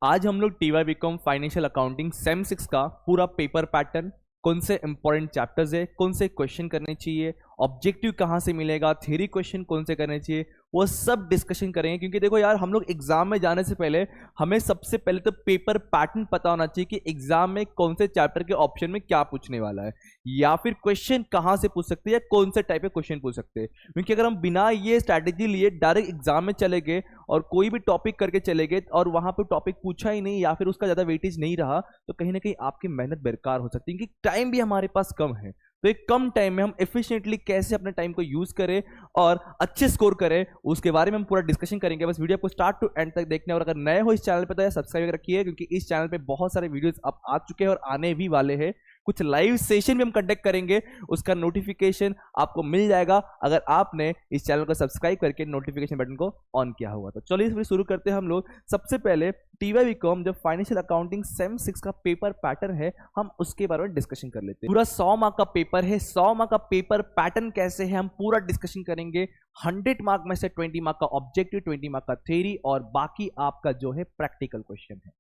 आज हम लोग TY BCom financial accounting sem 6 का पूरा पेपर पैटर्न, कौन से इंपॉर्टेंट चैप्टर्स है, कौन से क्वेश्चन करने चाहिए, ऑब्जेक्टिव कहाँ से मिलेगा, थ्योरी क्वेश्चन कौन से करने चाहिए, वो सब डिस्कशन करेंगे। क्योंकि देखो यार, हम लोग एग्जाम में जाने से पहले हमें सबसे पहले तो पेपर पैटर्न पता होना चाहिए कि एग्जाम में कौन से चैप्टर के ऑप्शन में क्या पूछने वाला है, या फिर क्वेश्चन कहाँ से पूछ सकते हैं, या कौन से टाइप के क्वेश्चन पूछ सकते हैं। क्योंकि अगर हम बिना ये स्ट्रैटेजी लिए डायरेक्ट एग्जाम में चले गए और कोई भी टॉपिक करके चले गए और वहां पे टॉपिक पूछा ही नहीं या फिर उसका ज्यादा वेटेज नहीं रहा, तो कहीं ना कहीं आपकी मेहनत बेकार हो सकती है। क्योंकि टाइम भी हमारे पास कम है, तो एक कम टाइम में हम एफिशिएंटली कैसे अपने टाइम को यूज करें और अच्छे स्कोर करें, उसके बारे में हम पूरा डिस्कशन करेंगे। बस वीडियो को स्टार्ट टू एंड तक देखने, और अगर नए हो इस चैनल पे तो सब्सक्राइब रखिए, क्योंकि इस चैनल पे बहुत सारे वीडियोस अब आ चुके हैं और आने भी वाले हैं। कुछ लाइव सेशन भी हम कंडक्ट करेंगे, उसका नोटिफिकेशन आपको मिल जाएगा अगर आपने इस चैनल को सब्सक्राइब करके नोटिफिकेशन बटन को ऑन किया हुआ। तो चलिए इस शुरू करते हैं हम लोग। सबसे पहले टीवाई बीकॉम जो फाइनेंशियल अकाउंटिंग सेम 6 का पेपर पैटर्न है, हम उसके बारे में डिस्कशन कर लेते हैं। पूरा 100 मार्क का पेपर है, 100 मार्क का पेपर पैटर्न कैसे है हम पूरा डिस्कशन करेंगे। 100 मार्क में से 20 मार्क का ऑब्जेक्टिव, 20 मार्क का थ्योरी और बाकी आपका जो है प्रैक्टिकल क्वेश्चन है।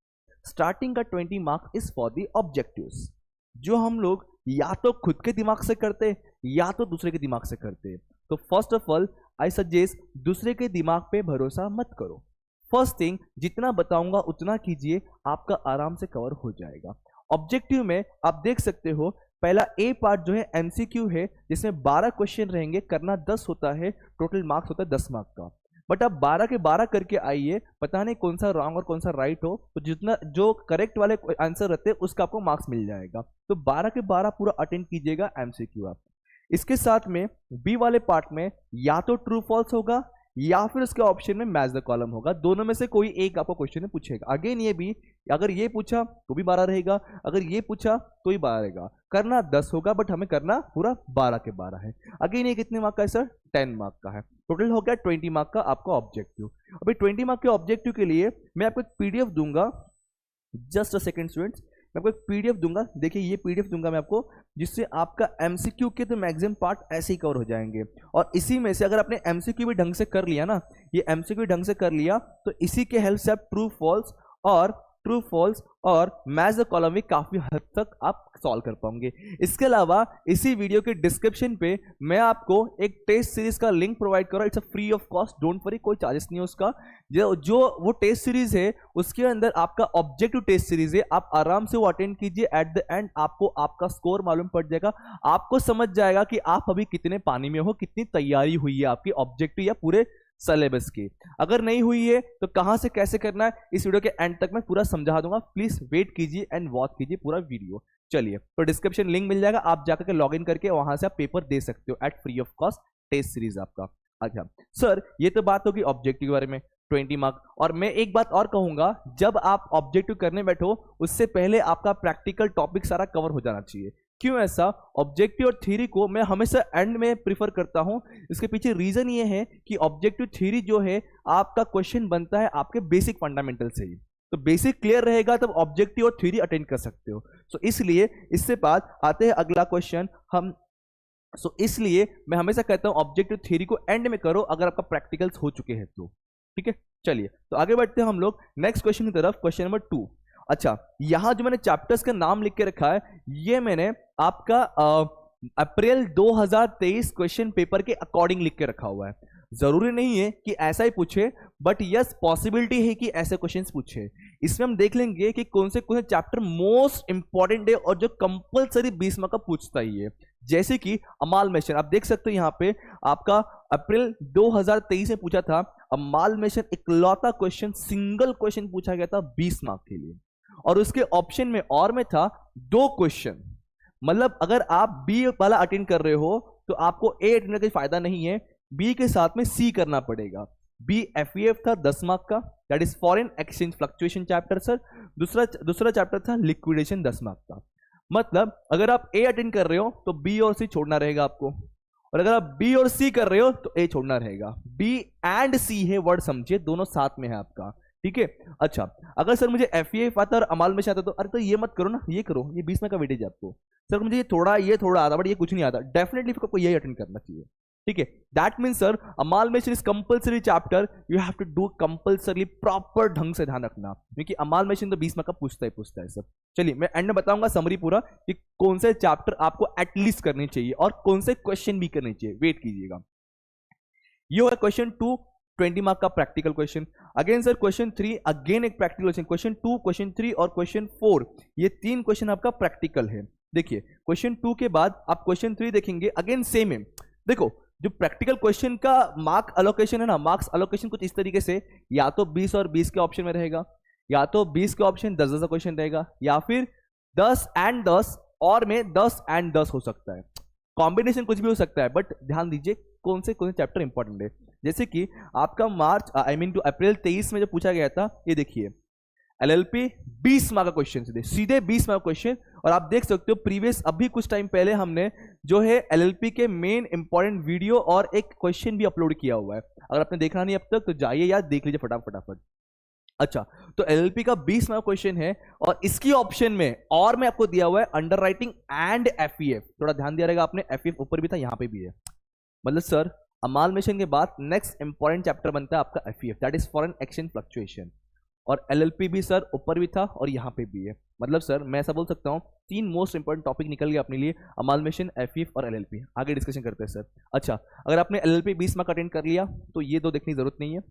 स्टार्टिंग का 20 mark is for the objectives, जो हम लोग या तो खुद के दिमाग से करते या तो दूसरे के दिमाग से करते। तो first of all I suggest दूसरे के दिमाग पे भरोसा मत करो। फर्स्ट थिंग, जितना बताऊंगा उतना कीजिए, आपका आराम से कवर हो जाएगा। ऑब्जेक्टिव में आप देख सकते हो, पहला ए पार्ट जो है एमसीक्यू है, जिसमें 12 क्वेश्चन रहेंगे, करना 10 होता है, टोटल मार्क्स होता है 10 मार्क का। बट आप 12 के 12 करके आइए, पता नहीं कौन सा रॉन्ग और कौन सा राइट हो, तो जितना जो करेक्ट वाले आंसर रहते हैं उसका आपको मार्क्स मिल जाएगा। तो 12 के 12 पूरा अटेंड कीजिएगा एमसीक्यू आप। इसके साथ में बी वाले पार्ट में या तो ट्रू फॉल्स होगा या फिर उसके ऑप्शन में मैच द कॉलम होगा, दोनों में से कोई एक आपको क्वेश्चन में पूछेगा। अगेन ये भी, अगर ये पूछा तो भी 12 रहेगा, अगर ये पूछा तो ही 12 रहेगा। करना 10 होगा बट हमें करना पूरा 12 के 12 है। अगेन ये कितने मार्क का है सर? 10 मार्क का है। टोटल हो गया 20 मार्क का आपका ऑब्जेक्टिव। अभी 20 मार्क के ऑब्जेक्टिव के लिए मैं आपको एक पीडीएफ दूंगा, जस्ट अ सेकेंड स्टूडेंट्स, मैं आपको एक पीडीएफ दूंगा। देखिए ये पीडीएफ दूंगा मैं आपको, जिससे आपका एमसीक्यू के तो मैक्सिमम पार्ट ऐसे ही कवर हो जाएंगे। और इसी में से अगर आपने एमसीक्यू भी ढंग से कर लिया ना, ये एमसीक्यू ढंग से कर लिया, तो इसी के हेल्प से आप ट्रू फॉल्स और मैच द कॉलम भी काफी हद तक आप सॉल्व कर पाओगे। इसके अलावा इसी वीडियो के डिस्क्रिप्शन पे मैं आपको एक टेस्ट सीरीज का लिंक प्रोवाइड कर रहा हूं। It's a free of cost, don't worry, कोई चार्जेस नहीं है उसका। जो वो टेस्ट सीरीज है उसके अंदर आपका ऑब्जेक्टिव टेस्ट सीरीज है, आप आराम से वो अटेंड कीजिए। एट द एंड आपको आपका स्कोर मालूम पड़ जाएगा, आपको समझ जाएगा कि आप अभी कितने पानी में हो, कितनी तैयारी हुई है आपकी ऑब्जेक्टिव या पूरे सिलेबस की। अगर नहीं हुई है तो कहां से कैसे करना है, इस वीडियो के एंड तक मैं पूरा समझा दूंगा। प्लीज वेट कीजिए एंड वॉच कीजिए पूरा वीडियो। चलिए, तो डिस्क्रिप्शन लिंक मिल जाएगा, आप जाकर के लॉग इन करके वहां से आप पेपर दे सकते हो at free of cost test series आपका। अच्छा सर, ये तो बात होगी ऑब्जेक्टिव के बारे में, 20 मार्क। और मैं एक बात और कहूंगा, जब आप ऑब्जेक्टिव करने बैठो उससे पहले आपका प्रैक्टिकल टॉपिक सारा कवर हो जाना चाहिए। क्यों ऐसा? ऑब्जेक्टिव और थ्योरी को मैं हमेशा एंड में प्रीफर करता हूं। इसके पीछे रीजन ये है कि ऑब्जेक्टिव थ्योरी जो है आपका क्वेश्चन बनता है आपके बेसिक फंडामेंटल से ही, तो बेसिक क्लियर रहेगा तब ऑब्जेक्टिव और थ्योरी अटेंड कर सकते हो। सो इसलिए इससे बाद आते हैं अगला क्वेश्चन हम। इसलिए मैं हमेशा कहता हूं ऑब्जेक्टिव थ्योरी को एंड में करो अगर आपका प्रैक्टिकल्स हो चुके हैं तो। ठीक है, चलिए तो आगे बढ़ते हैं हम लोग नेक्स्ट क्वेश्चन की तरफ, क्वेश्चन नंबर 2। अच्छा, यहां जो मैंने चैप्टर्स का नाम लिख के रखा है, ये मैंने आपका अप्रैल 2023 क्वेश्चन पेपर के अकॉर्डिंग लिख के रखा हुआ है। जरूरी नहीं है कि ऐसा ही पूछे, बट यस पॉसिबिलिटी है कि ऐसे क्वेश्चंस पूछे। इसमें हम देख लेंगे कि कौन से चैप्टर मोस्ट इंपॉर्टेंट है और जो कंपलसरी 20 मार्क का पूछता ही है। जैसे कि अमालमेशन, आप देख सकते हो यहाँ पे आपका अप्रैल 2023 में पूछा था अमालमेशन, इकलौता क्वेश्चन, सिंगल क्वेश्चन पूछा गया था 20 मार्क के लिए, और उसके ऑप्शन में और में था 2 क्वेश्चन। मतलब अगर आप बी वाला अटेंड कर रहे हो तो आपको ए अटेंड करने का फायदा नहीं है, बी के साथ में सी करना पड़ेगा। बी एफईएफ था 10 मार्क का, that is foreign exchange fluctuation chapter sir. दूसरा चैप्टर था लिक्विडेशन 10 मार्क का। मतलब अगर आप ए अटेंड कर रहे हो तो बी और सी छोड़ना रहेगा आपको, और अगर आप बी और सी कर रहे हो तो ए छोड़ना रहेगा। बी एंड सी है, वर्ड समझिए, दोनों साथ में है आपका। ठीक है, अच्छा अगर सर मुझे एफईएफ आता और अमालमेशन आता तो अरे तो ये मत करो ना, ये करो, ये 20 में का वेटेज है आपको। सर मुझे ये थोड़ा आता बट ये कुछ नहीं आता, डेफिनेटली आपको यही अटेंड करना चाहिए। ठीक है, that mean sir amalgamation is compulsory chapter, you have to do compulsory proper ढंग से ध्यान रखना, क्योंकि अमालमेशन तो 20 मार्क का पूछता है सब। चलिए मैं एंड में बताऊंगा समरी पूरा कि कौन से चैप्टर आपको एटलीस्ट करने चाहिए और कौन से क्वेश्चन भी करने चाहिए, वेट कीजिएगा। ये होगा क्वेश्चन 2 20 मार्क का practical question. Again sir question 3 again एक प्रैक्टिकल क्वेश्चन, क्वेश्चन 2 क्वेश्चन 3 और क्वेश्चन 4, ये 3 क्वेश्चन आपका प्रैक्टिकल है। देखिए क्वेश्चन 2 के बाद आप क्वेश्चन 3 देखेंगे, अगेन सेम है। देखो जो प्रैक्टिकल क्वेश्चन का मार्क अलोकेशन है ना, मार्क्स अलोकेशन कुछ इस तरीके से, या तो 20 और 20 के ऑप्शन में रहेगा, या तो 20 के ऑप्शन 10-10 का क्वेश्चन रहेगा, या फिर 10 एंड 10 और में 10 एंड 10 हो सकता है, कॉम्बिनेशन कुछ भी हो सकता है। बट ध्यान दीजिए कौन से चैप्टर इंपॉर्टेंट है। जैसे कि आपका मार्च टू अप्रैल 23 में जो पूछा गया था, ये देखिए एलएलपी 20 मार्क का क्वेश्चन, सीधे 20 मार्क क्वेश्चन। और आप देख सकते हो प्रीवियस अभी कुछ टाइम पहले हमने जो है एलएलपी के मेन इंपॉर्टेंट वीडियो और एक क्वेश्चन भी अपलोड किया हुआ है, अगर आपने देखा नहीं अब तक तो जाइए यार देख लीजिए फटाफट। अच्छा, तो एलएलपी का 20 मार्क क्वेश्चन है और इसकी ऑप्शन में और मैं आपको दिया हुआ है अंडर राइटिंग एंड एफईएफ, थोड़ा ध्यान दिया रहेगा आपने, एफईएफ ऊपर भी था यहाँ पे भी है। मतलब सर अमालमेशन के बाद नेक्स्ट इंपॉर्टेंट चैप्टर बनता है आपका FEF, that is foreign exchange fluctuation, और एलएलपी भी सर ऊपर भी था और यहाँ पे भी है। मतलब सर मैं ऐसा बोल सकता हूँ 3 मोस्ट इंपॉर्टेंट टॉपिक निकल गया अपने लिए, अमालमेशन, एफईएफ और एलएलपी। आगे डिस्कशन करते हैं सर। अच्छा, अगर आपने एलएलपी 20 मार्क अटेंड कर लिया तो ये 2 देखने की जरूरत नहीं है।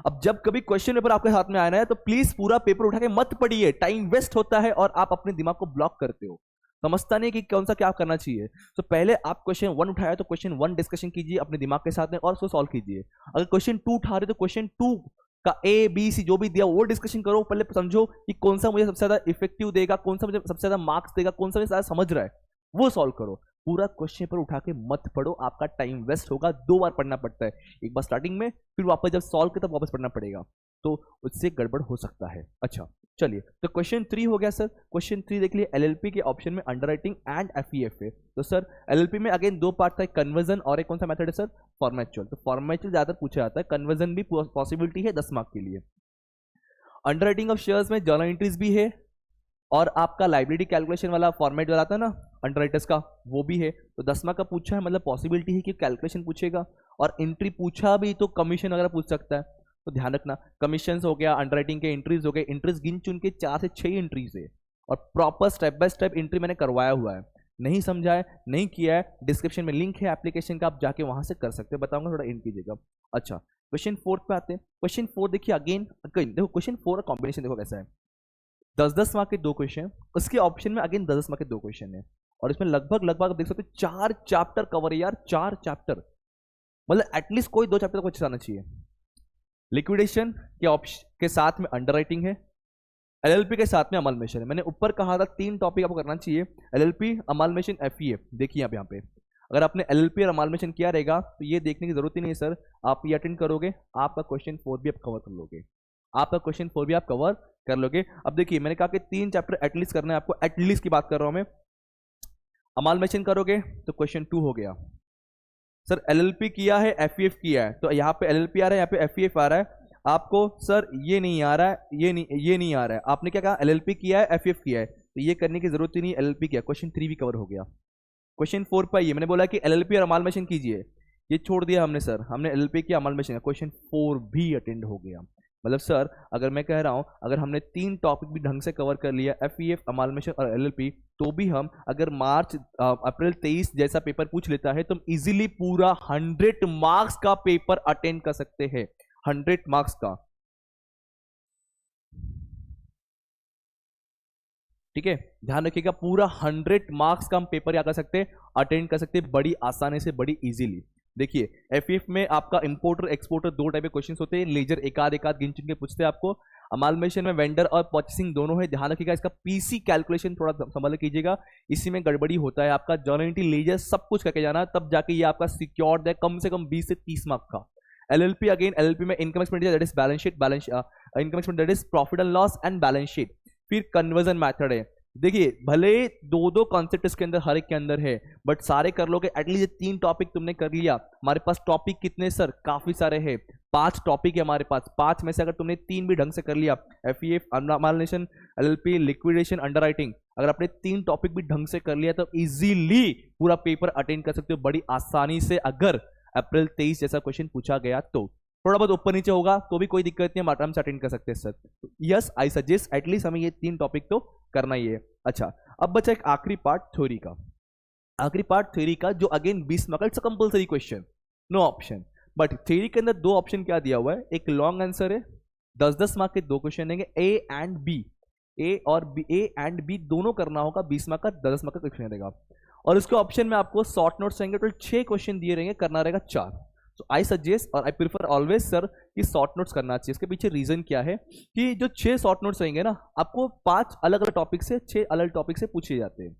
अब जब कभी क्वेश्चन पेपर आपके हाथ में आना है तो प्लीज पूरा पेपर उठा के मत पढ़िए, टाइम वेस्ट होता है और आप अपने दिमाग को ब्लॉक करते हो, समझता नहीं कि कौन सा क्या करना चाहिए। तो पहले आप क्वेश्चन 1 उठाया तो क्वेश्चन 1 डिस्कशन कीजिए अपने दिमाग के साथ में और उसको सॉल्व कीजिए। अगर क्वेश्चन 2 उठा रहे तो क्वेश्चन 2 का ए बी सी जो भी दिया वो डिस्कशन करो, पहले समझो कि कौन सा मुझे सबसे ज्यादा इफेक्टिव देगा, कौन सा मुझे सबसे ज्यादा मार्क्स देगा, कौन सा मुझे ज्यादा समझ रहा है, वो सॉल्व करो। पूरा क्वेश्चन पर उठा के मत पढ़ो, आपका टाइम वेस्ट होगा। 2 बार पढ़ना पड़ता है, एक बार स्टार्टिंग में, फिर वापस जब सॉल्व के तब वापस पढ़ना पड़ेगा, तो उससे गड़बड़ हो सकता है। अच्छा चलिए, तो क्वेश्चन 3 हो गया सर। क्वेश्चन 3 देख लिए, एलएलपी के ऑप्शन में अंडरराइटिंग एंड एफईएफ है। तो सर एलएलपी में अगेन 2 पार्ट था, कन्वर्जन और एक कौन सा मेथड है सर, फॉर्मेचुअल। तो फॉर्मेचुअल ज्यादा पूछा जाता है, कन्वर्जन भी पॉसिबिलिटी है 10 मार्क के लिए। अंडरराइटिंग ऑफ शेयर्स में जर्नल एंट्रीज भी है और आपका लाइबिलिटी कैलकुलेशन वाला फॉर्मेट वाला आता है ना अंडरराइटर्स का, वो भी है। तो 10 मार्क का पूछा है, मतलब पॉसिबिलिटी है कि कैलकुलेशन पूछेगा, और एंट्री पूछा भी तो कमीशन वगैरह पूछ सकता है। तो ध्यान रखना, कमीशन हो गया, अंडरराइटिंग के एंट्रीज हो गए, एंट्रीज गिन चुन के 4 से 6 एंट्रीज है और proper step by step entry मैंने करवाया हुआ है। नहीं समझा है, नहीं किया है, डिस्क्रिप्शन में लिंक है एप्लीकेशन का, आप जाके वहां से कर सकते हो, बताऊंगा, थोड़ा इन कीजिएगा। अच्छा क्वेश्चन 4 पे आते हैं। क्वेश्चन 4 देखिए, अगेन देखो क्वेश्चन 4 का कॉम्बिनेशन देखो कैसा है, 10-10 मार्क के 2 क्वेश्चन, उसके ऑप्शन में अगेन 10-10 मार्क के 2 क्वेश्चन है, और इसमें लगभग आप देख सकते हो 4 चैप्टर कवर है यार, 4 चैप्टर, मतलब एटलीस्ट कोई 2 चैप्टर को अच्छे आना चाहिए। लिक्विडेशन के ऑप्शन के साथ में अंडरराइटिंग है, एलएलपी के साथ में अमालमेशन है। मैंने ऊपर कहा था 3 टॉपिक आपको करना चाहिए, एलएलपी, अमालमेशन, एफईएफ। देखिए यहाँ पे अगर आपने एलएलपी और अमालमेशन किया रहेगा तो ये देखने की जरूरत ही नहीं है सर, आप ये अटेंड करोगे, आपका क्वेश्चन 4 भी आप कवर कर लोगे, आपका क्वेश्चन 4 भी आप कवर कर लोगे। अब देखिए मैंने कहा कि 3 चैप्टर एटलीस्ट करना है आपको, एटलीस्ट की बात कर रहा हूं मैं। अमालमेशन करोगे तो क्वेश्चन 2 हो गया सर, एलएलपी किया है, एफईएफ किया है, तो यहाँ पे एलएलपी आ रहा है, यहाँ पे एफईएफ आ रहा है। आपको सर ये नहीं आ रहा है, ये नहीं आ रहा है, आपने क्या कहा, एलएलपी किया है, एफईएफ किया है, तो ये करने की जरूरत ही नहीं, एलएलपी किया, क्वेश्चन 3 भी कवर हो गया। क्वेश्चन 4 पर आइए, मैंने बोला कि एलएलपी और अमालमेशन कीजिए, ये छोड़ दिया हमने सर, हमने एलएलपी किया, अमालमेशन, क्वेश्चन 4 भी अटेंड हो गया। मतलब सर अगर मैं कह रहा हूं, अगर हमने 3 टॉपिक भी ढंग से कवर कर लिया, एफईएफ, अमालमेशन और एलएलपी, तो भी हम अगर मार्च अप्रैल 23 जैसा पेपर पूछ लेता है तो हम इजीली पूरा 100 मार्क्स का पेपर अटेंड कर सकते हैं, 100 मार्क्स का। ठीक है, ध्यान रखिएगा, पूरा 100 मार्क्स का हम पेपर क्या कर सकते हैं, अटेंड कर सकते हैं बड़ी आसानी से, बड़ी इजीली। देखिए एफईएफ में आपका इंपोर्टर एक्सपोर्टर 2 टाइप के क्वेश्चंस होते हैं, लेजर एक आध गिन चुन के पूछते हैं आपको। अमालमेशन में वेंडर और परचेसिंग दोनों है, ध्यान रखिएगा इसका पीसी कैलकुलेशन थोड़ा संभाल कीजिएगा, इसी में गड़बड़ी होता है आपका। जर्नलिटी लेजर सब कुछ करके जाना, तब जाके ये आपका सिक्योर्ड है कम से कम 20 से 30 मार्क का। एलएलपी अगेन, एलएलपी में income expenditure that is balance sheet, income expenditure that is profit and loss and balance sheet. फिर कन्वर्जन मेथड है, देखिए भले 2 कॉन्सेप्ट इसके अंदर हर एक के अंदर है, बट सारे कर लोगे, एटलीस्ट 3 टॉपिक तुमने कर लिया। हमारे पास टॉपिक कितने सर, काफी सारे हैं, 5 टॉपिक है हमारे पास, 5 में से अगर तुमने 3 भी ढंग से कर लिया, एफईएफ, अमालमेशन, एलएलपी, लिक्विडेशन, अंडरराइटिंग, अगर आपने 3 टॉपिक भी ढंग से कर लिया तो इजीली पूरा पेपर अटेंड कर सकते हो बड़ी आसानी से। अगर अप्रैल 23 जैसा क्वेश्चन पूछा गया तो थोड़ा बहुत ऊपर नीचे होगा तो भी कोई दिक्कत नहीं है, आराम से अटेंड कर सकते हैं sir. Yes, I suggest at least हमें ये 3 टॉपिक तो करना ही है। अच्छा, अब बचा एक आखिरी पार्ट थ्योरी का। आखिरी पार्ट थ्योरी का जो again 20 mark, it's a compulsory question, no option, but theory के अंदर 2 ऑप्शन क्या दिया हुआ है, एक लॉन्ग आंसर है, 10-10 मार्क के 2 क्वेश्चन देंगे, ए एंड बी, ए और बी, ए एंड बी दोनों करना होगा, 20 मार्क का 10 मार्क का क्वेश्चन देगा। और इसके ऑप्शन में आपको शॉर्ट नोट्स रहेंगे, टोटल 6 क्वेश्चन दिए रहेंगे, करना रहेगा 4। सो आई सजेस्ट और आई प्रीफर ऑलवेज सर कि शॉर्ट नोट्स करना चाहिए। इसके पीछे रीजन क्या है कि जो 6 शॉर्ट नोट्स रहेंगे ना, आपको 5 अलग अलग टॉपिक से, 6 अलग अलग टॉपिक से पूछे जाते हैं,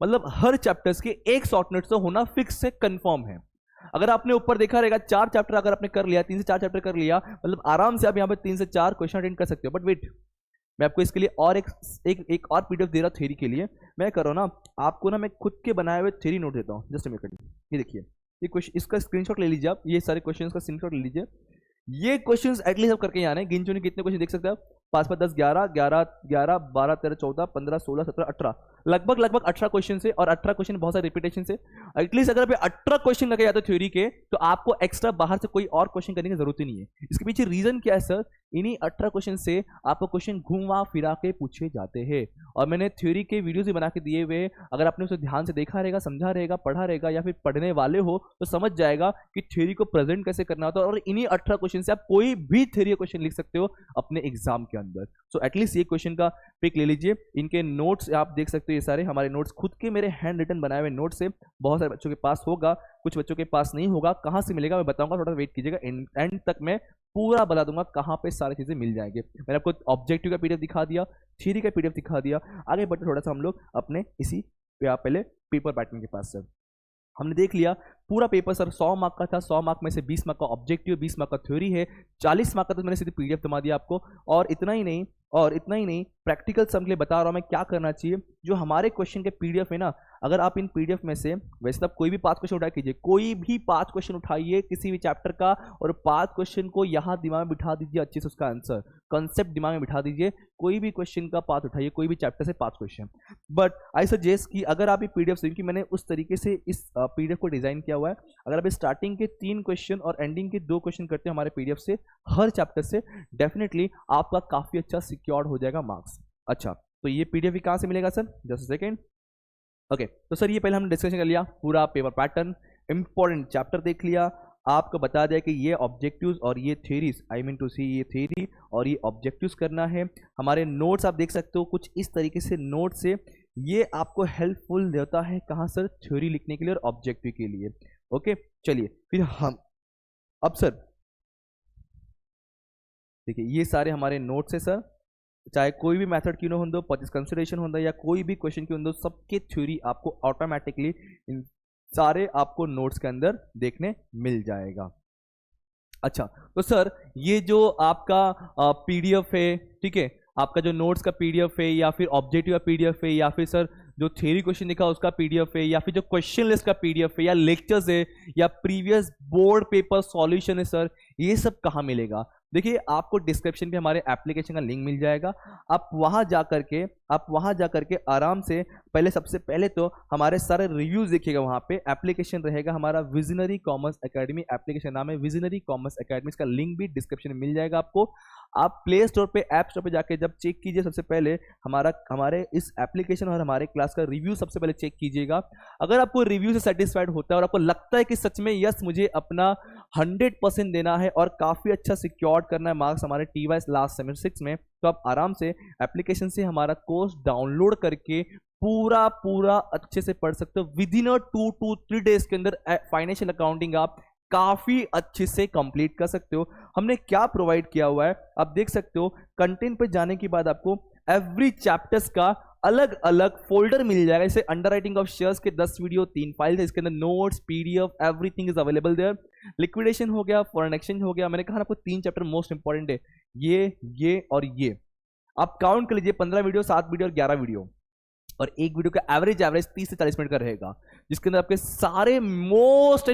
मतलब हर चैप्टर्स के एक शॉर्ट नोट्स तो होना फिक्स से कंफर्म है। अगर आपने ऊपर देखा रहेगा 4 चैप्टर अगर आपने कर लिया, 3 से 4 चैप्टर कर लिया, मतलब आराम से आप यहाँ पे 3 से 4 क्वेश्चन अटेंड कर सकते हो। बट वेट, मैं आपको इसके लिए और एक और पीडीएफ दे रहा हूँ थ्योरी के लिए। मैं कर रहा हूँ ना आपको ना, मैं खुद के बनाए हुए थ्योरी नोट देता हूँ, जस्ट मिनट। ये देखिए, ये क्वेश्चन, इसका स्क्रीनशॉट ले लीजिए आप, ये सारे क्वेश्चंस का स्क्रीनशॉट ले लीजिए। ये क्वेश्चंस एटलीस्ट आप करके आने, गिन चुने कितने क्वेश्चन देख सकते हैं आप, 5 5 10 11 11 11 12 13 14 15 16 17 18, लगभग 18 क्वेश्चन से, और 18 क्वेश्चन बहुत सारे रिपीटेशन से। एटलीस्ट अगर आप 18 क्वेश्चन लगे जाते थ्योरी के, तो आपको एक्स्ट्रा बाहर से कोई और क्वेश्चन करने की जरूरत ही नहीं है। इसके पीछे रीजन क्या है सर, इन्हीं 18 क्वेश्चन से आपको क्वेश्चन घुमा फिरा के पूछे जाते हैं। और मैंने थ्योरी के वीडियोस भी बना के दिए हुए, अगर आपने उसे ध्यान से देखा रहेगा, समझा रहेगा, पढ़ा रहेगा, या फिर पढ़ने वाले हो तो समझ जाएगा कि थ्योरी को प्रेजेंट कैसे करना होता है। और इन्हीं 18 क्वेश्चन से आप कोई भी थ्योरी क्वेश्चन लिख सकते हो अपने एग्जाम के अंदर। सो एटलीस्ट ये क्वेश्चन का पिक ले लीजिए। इनके नोट्स आप देख सकते हो, ये सारे हमारे नोट्स खुद के मेरे हैंड रिटन बनाए हुए नोट्स से, बहुत सारे बच्चों के पास होगा, कुछ बच्चों के पास नहीं होगा। कहाँ से मिलेगा मैं बताऊंगा, थोड़ा वेट कीजिएगा, एंड तक मैं पूरा बता दूंगा कहाँ पे सारी चीजें मिल जाएंगे। मैंने आपको ऑब्जेक्टिव का पीडीएफ दिखा दिया, थ्योरी का पीडीएफ दिखा दिया। आगे बढ़ते थोड़ा सा हम लोग अपने इसी पहले पेपर पैटर्न के पास सर। हमने देख लिया पूरा पेपर सर 100 मार्क का था, 100 मार्क में से 20 मार्क का ऑब्जेक्टिव, 20 मार्क का थ्योरी है, 40 मार्क का तो मैंने सीधे पीडीएफ जमा दिया आपको। और इतना ही नहीं, प्रैक्टिकल सम के लिए बता रहा हूं मैं क्या करना चाहिए। जो हमारे क्वेश्चन के पीडीएफ है ना, अगर आप इन पीडीएफ में से, वैसे तो आप कोई भी 5 क्वेश्चन उठा कीजिए, कोई भी 5 क्वेश्चन उठाइए किसी भी चैप्टर का, और 5 क्वेश्चन को यहाँ दिमाग में बिठा दीजिए अच्छे से, उसका आंसर कंसेप्ट दिमाग में बिठा दीजिए। कोई भी क्वेश्चन का 5 उठाइए, कोई भी चैप्टर से 5 क्वेश्चन। बट आई सजेस्ट कि अगर आप ये पीडीएफ से, क्योंकि मैंने उस तरीके से इस पीडीएफ को डिजाइन किया हुआ है, अगर आप स्टार्टिंग के 3 क्वेश्चन और एंडिंग के 2 क्वेश्चन करते हैं हमारे पीडीएफ से, हर चैप्टर से, डेफिनेटली आपका काफी अच्छा सिक्योर्ड हो जाएगा मार्क्स। अच्छा, तो ये पीडीएफ कहाँ से मिलेगा सर, जस्ट सेकेंड। ओके, तो सर ये पहले हमने डिस्कशन कर लिया पूरा पेपर पैटर्न, इंपॉर्टेंट चैप्टर देख लिया, आपको बता दिया कि ये ऑब्जेक्टिव्स और ये थ्योरीज, आई मीन टू सी, ये थ्योरी और ये ऑब्जेक्टिव्स करना है। हमारे नोट्स आप देख सकते हो कुछ इस तरीके से, नोट से ये आपको हेल्पफुल देता है कहाँ सर, थ्योरी लिखने के लिए और ऑब्जेक्टिव के लिए। ओके, चलिए फिर हम अब सर देखिए, ये सारे हमारे नोट्स है सर, चाहे कोई भी मेथड क्यों ना हो, पच्चीस कंसिडरेशन हो या कोई भी क्वेश्चन क्यों हो, सबके थ्योरी आपको ऑटोमेटिकली इन सारे आपको नोट्स के अंदर देखने मिल जाएगा। अच्छा, तो सर ये जो आपका पीडीएफ है, ठीक है, आपका जो नोट्स का पीडीएफ है, या फिर ऑब्जेक्टिव का पीडीएफ है, या फिर सर जो थ्योरी क्वेश्चन दिखा उसका पीडीएफ है, या फिर जो क्वेश्चन लिस्ट का पीडीएफ है, या लेक्चर्स है, या प्रीवियस बोर्ड पेपर सॉल्यूशन है सर, ये सब कहाँ मिलेगा? देखिए, आपको डिस्क्रिप्शन पे हमारे एप्लीकेशन का लिंक मिल जाएगा। आप वहां जा करके आराम से सबसे पहले तो हमारे सारे रिव्यूज देखिएगा। वहां पे एप्लीकेशन रहेगा हमारा, विजनरी कॉमर्स एकेडमी एप्लीकेशन नाम है, विजनरी कॉमर्स एकेडमी, इसका लिंक भी डिस्क्रिप्शन में मिल जाएगा आपको। आप प्ले स्टोर पे, ऐप स्टोर पे जाके जब चेक कीजिए, सबसे पहले हमारे इस एप्लीकेशन और हमारे क्लास का रिव्यू सबसे पहले चेक कीजिएगा। अगर आपको रिव्यू से सेटिस्फाइड होता है और आपको लगता है कि सच में यस मुझे अपना 100% देना है और काफी अच्छा सिक्योर करना है मार्क्स हमारे TYS लास्ट सेमेस्टर 6 में, तो आप आराम से एप्लीकेशन से हमारा कोर्स डाउनलोड करके पूरा अच्छे से पढ़ सकते हो। विद इन 2 to 3 डेज के अंदर फाइनेंशियल अकाउंटिंग आप काफी अच्छे से कंप्लीट कर सकते हो। हमने क्या प्रोवाइड किया हुआ है आप देख सकते हो। कंटेंट पे जाने के बाद आपको एवरी चैप्टर्स का अलग अलग फोल्डर मिल जाएगा। जैसे अंडरराइटिंग ऑफ शेयर्स के 10 वीडियो 3 फाइल है, इसके अंदर notes, PDF, everything is available there. Liquidation हो गया, फॉरेन एक्सचेंज हो गया। मैंने कहा आपको 3 चैप्टर मोस्ट इंपॉर्टेंट है, ये और ये। आप काउंट कर लीजिए, 15 वीडियो, 7 वीडियो और 11 वीडियो, और एक वीडियो का एवरेज 30 से 40 मिनट का रहेगा, जिसके अंदर आपके सारे मोस्ट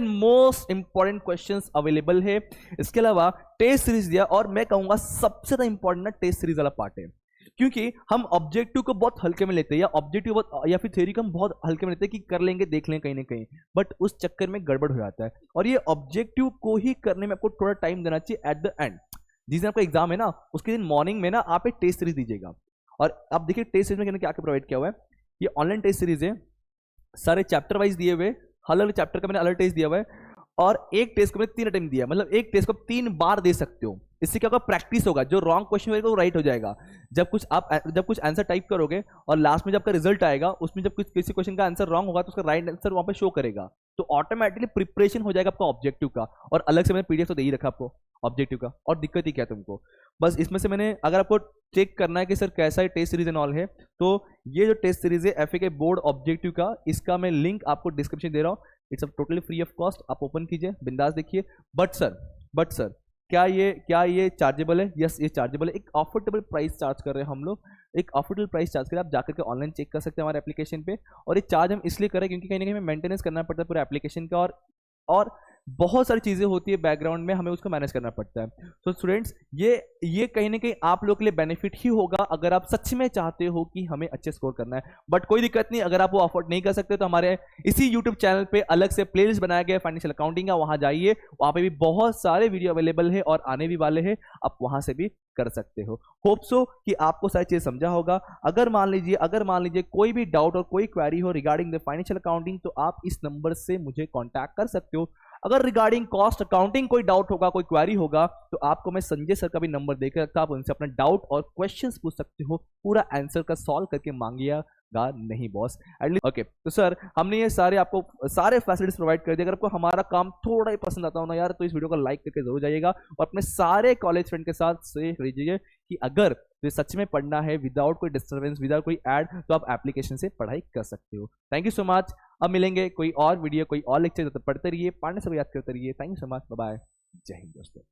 इंपॉर्टेंट क्वेश्चंस अवेलेबल है। इसके अलावा टेस्ट सीरीज दिया, और मैं कहूंगा सबसे ज्यादा इंपॉर्टेंट ना टेस्ट सीरीज वाला पार्ट है, क्योंकि हम ऑब्जेक्टिव को बहुत हल्के में लेते हैं, या ऑब्जेक्टिव या फिर थ्योरी को हम बहुत हल्के में लेते हैं कि कर लेंगे, देख लेंगे कहीं ना कहीं, बट उस चक्कर में गड़बड़ हो जाता है। और ये ऑब्जेक्टिव को ही करने में आपको थोड़ा टाइम देना चाहिए एट द एंड। जिस दिन आपका एग्जाम है ना, उसके दिन मॉर्निंग में ना आप एक टेस्ट सीरीज दीजिएगा। और आप देखिए टेस्ट सीरीज में क्या क्या प्रोवाइड किया हुआ है। ये ऑनलाइन टेस्ट सीरीज है, सारे चैप्टर वाइज दिए हुए, हर अलग चैप्टर का मैंने अलग टेस्ट दिया हुआ है, और एक टेस्ट को मैंने 3 अटेम्प्ट दिया, मतलब एक टेस्ट को 3 बार दे सकते हो। इससे क्या होगा, प्रैक्टिस होगा, जो रॉन्ग क्वेश्चन होगा वो राइट हो जाएगा। जब कुछ आंसर टाइप करोगे और लास्ट में जब आपका रिजल्ट आएगा उसमें जब कुछ किसी क्वेश्चन का आंसर रॉन्ग होगा तो उसका राइट आंसर वहां पे शो करेगा, तो ऑटोमेटिकली प्रिपरेशन हो जाएगा आपका ऑब्जेक्टिव का। और अलग से मैंने पीडीएफ तो दे ही रखा आपको ऑब्जेक्टिव का, और दिक्कत ही क्या तुमको, बस इसमें से मैंने, अगर आपको चेक करना है कि सर कैसा टेस्ट सीरीज एंड ऑल है, तो ये जो टेस्ट सीरीज है एफए के बोर्ड ऑब्जेक्टिव का, इसका मैं लिंक आपको डिस्क्रिप्शन दे रहा हूँ। It's totally free of cost, आप ओपन कीजिए, बिंदास देखिए। बट सर क्या ये चार्जेबल है? यस, ये चार्जेबल है। एक अफोर्डेबल प्राइस चार्ज कर रहे हैं हम लोग, एक अफोर्डेबल प्राइस चार्ज कर रहे हैं। आप जाकर के ऑनलाइन चेक कर सकते हैं हमारे एप्लीकेशन पे। और ये चार्ज हम इसलिए कर रहे हैं क्योंकि कहीं ना कहीं हमें मेंटेनेंस करना पड़ता है पूरे एप्लीकेशन का, और बहुत सारी चीजें होती है बैकग्राउंड में, हमें उसको मैनेज करना पड़ता है। तो स्टूडेंट्स, ये कहीं ना कहीं आप लोग के लिए बेनिफिट ही होगा अगर आप सच में चाहते हो कि हमें अच्छे स्कोर करना है। बट कोई दिक्कत नहीं, अगर आप वो अफोर्ड नहीं कर सकते तो हमारे इसी यूट्यूब चैनल पे अलग से प्लेलिस्ट बनाया गया है फाइनेंशियल अकाउंटिंग का, वहां जाइए, वहां पे भी बहुत सारे वीडियो अवेलेबल है और आने भी वाले हैं, आप वहां से भी कर सकते हो। होप सो कि आपको सारी चीज समझा होगा। अगर मान लीजिए कोई भी डाउट और कोई क्वेरी हो रिगार्डिंग द फाइनेंशियल अकाउंटिंग, तो आप इस नंबर से मुझे कांटेक्ट कर सकते हो। अगर रिगार्डिंग कॉस्ट अकाउंटिंग कोई डाउट होगा, कोई क्वेरी होगा, तो आपको मैं संजय सर का भी नंबर देकर रखता, आप उनसे अपना डाउट और क्वेश्चंस पूछ सकते हो, पूरा आंसर का सॉल्व करके मांगिएगा नहीं बॉस, एटलीस्ट। ओके, तो सर हमने ये आपको सारे फैसिलिटीज प्रोवाइड कर दिए। अगर आपको हमारा काम थोड़ा ही पसंद आता हो ना यार, तो इस वीडियो को लाइक करके जरूर जाइएगा, और अपने सारे कॉलेज फ्रेंड के साथ शेयर कीजिए कि अगर तो सच में पढ़ना है विदाउट कोई डिस्टर्बेंस, विदाउट कोई ऐड, तो आप एप्लीकेशन से पढ़ाई कर सकते हो। Thank you so much. अब मिलेंगे कोई और वीडियो, कोई और लेक्चर, पढ़ते रहिए, पढ़ने से याद करते रहिए। Thank you so much, bye bye, जय हिंद दोस्तों।